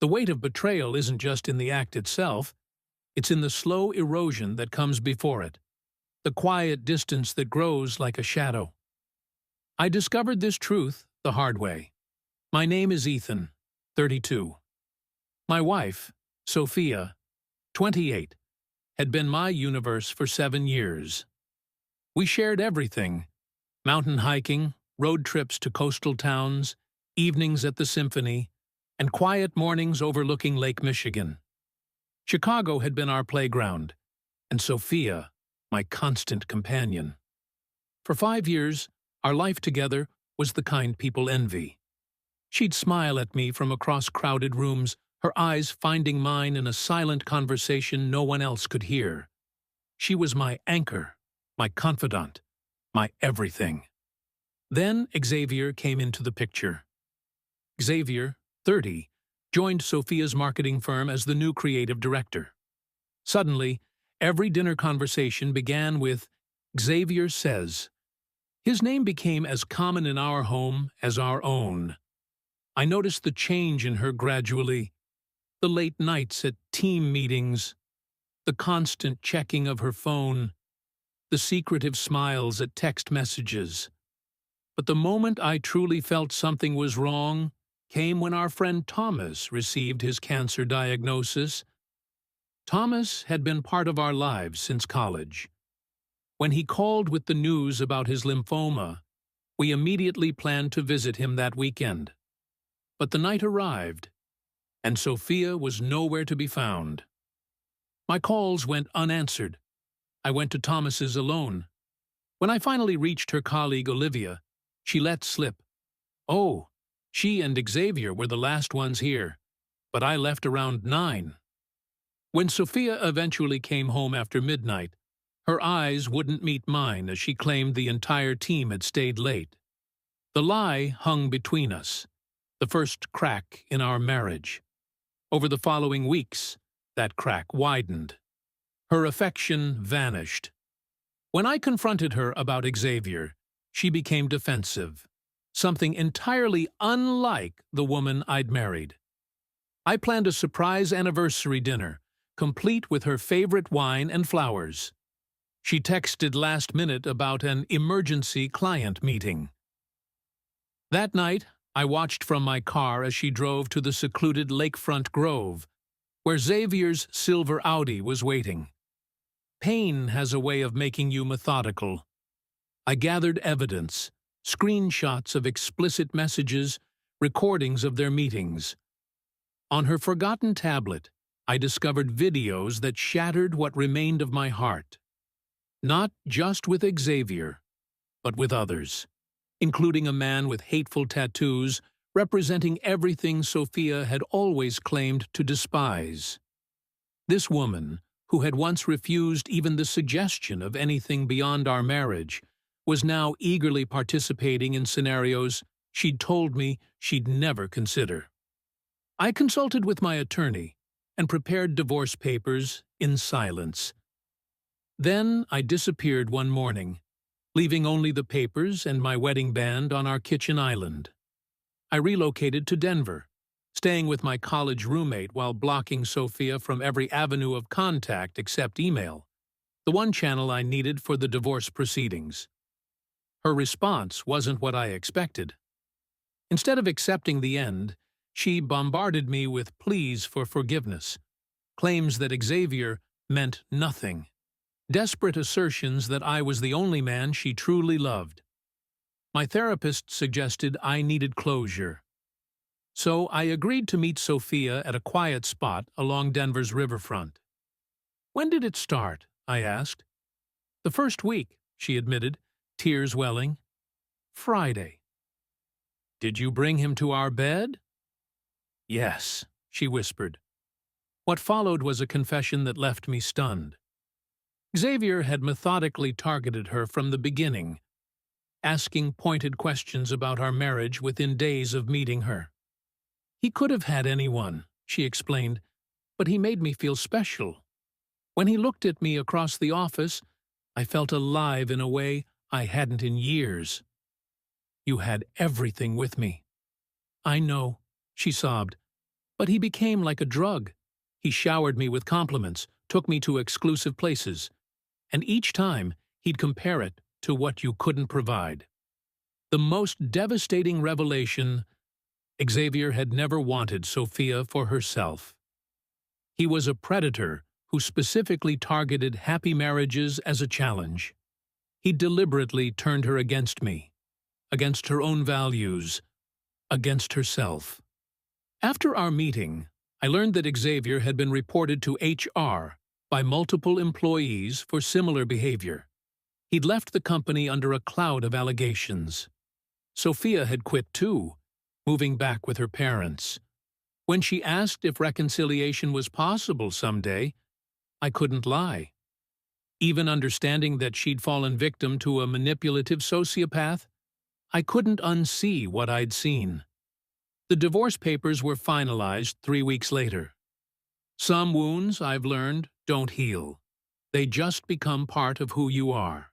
The weight of betrayal isn't just in the act itself, it's in the slow erosion that comes before it, the quiet distance that grows like a shadow. I discovered this truth the hard way. My name is Ethan, 32. My wife, Sophia, 28, had been my universe for 7 years. We shared everything: mountain hiking, road trips to coastal towns, evenings at the symphony, and quiet mornings overlooking Lake Michigan. Chicago had been our playground, and Sophia, my constant companion. For 5 years, our life together was the kind people envy. She'd smile at me from across crowded rooms, her eyes finding mine in a silent conversation no one else could hear. She was my anchor, my confidant, my everything. Then Xavier came into the picture. Xavier, 30, joined Sophia's marketing firm as the new creative director. Suddenly, every dinner conversation began with "Xavier says." His name became as common in our home as our own. I noticed the change in her gradually: the late nights at team meetings, the constant checking of her phone, the secretive smiles at text messages. But the moment I truly felt something was wrong came when our friend Thomas received his cancer diagnosis. Thomas had been part of our lives since college. When he called with the news about his lymphoma, we immediately planned to visit him that weekend. But the night arrived, and Sophia was nowhere to be found. My calls went unanswered. I went to Thomas's alone. When I finally reached her colleague Olivia, she let slip, "Oh, she and Xavier were the last ones here, but I left around 9. When Sophia eventually came home after midnight, her eyes wouldn't meet mine as she claimed the entire team had stayed late. The lie hung between us, the first crack in our marriage. Over the following weeks, that crack widened. Her affection vanished. When I confronted her about Xavier, she became defensive, something entirely unlike the woman I'd married. I planned a surprise anniversary dinner, complete with her favorite wine and flowers. She texted last minute about an emergency client meeting. That night, I watched from my car as she drove to the secluded lakefront grove, where Xavier's silver Audi was waiting. Pain has a way of making you methodical. I gathered evidence, screenshots of explicit messages, recordings of their meetings. On her forgotten tablet, I discovered videos that shattered what remained of my heart. Not just with Xavier, but with others, including a man with hateful tattoos representing everything Sophia had always claimed to despise. This woman, who had once refused even the suggestion of anything beyond our marriage, was now eagerly participating in scenarios she'd told me she'd never consider. I consulted with my attorney and prepared divorce papers in silence. Then I disappeared one morning, leaving only the papers and my wedding band on our kitchen island. I relocated to Denver, staying with my college roommate while blocking Sophia from every avenue of contact except email, the one channel I needed for the divorce proceedings. Her response wasn't what I expected. Instead of accepting the end, she bombarded me with pleas for forgiveness, claims that Xavier meant nothing, desperate assertions that I was the only man she truly loved. My therapist suggested I needed closure. So I agreed to meet Sophia at a quiet spot along Denver's riverfront. "When did it start?" I asked. "The first week," she admitted, tears welling. "Friday." "Did you bring him to our bed?" "Yes," she whispered. What followed was a confession that left me stunned. Xavier had methodically targeted her from the beginning, asking pointed questions about our marriage within days of meeting her. "He could have had anyone," she explained, "but he made me feel special. When he looked at me across the office, I felt alive in a way I hadn't in years." "You had everything with me." "I know," she sobbed. But he became like a drug. He showered me with compliments, took me to exclusive places, and each time he'd compare it to what you couldn't provide. The most devastating revelation: Xavier had never wanted Sophia for herself. He was a predator who specifically targeted happy marriages as a challenge. He deliberately turned her against me, against her own values, against herself. After our meeting, I learned that Xavier had been reported to HR by multiple employees for similar behavior. He'd left the company under a cloud of allegations. Sophia had quit too, moving back with her parents. When she asked if reconciliation was possible someday, I couldn't lie. Even understanding that she'd fallen victim to a manipulative sociopath, I couldn't unsee what I'd seen. The divorce papers were finalized 3 weeks later. Some wounds, I've learned, don't heal. They just become part of who you are.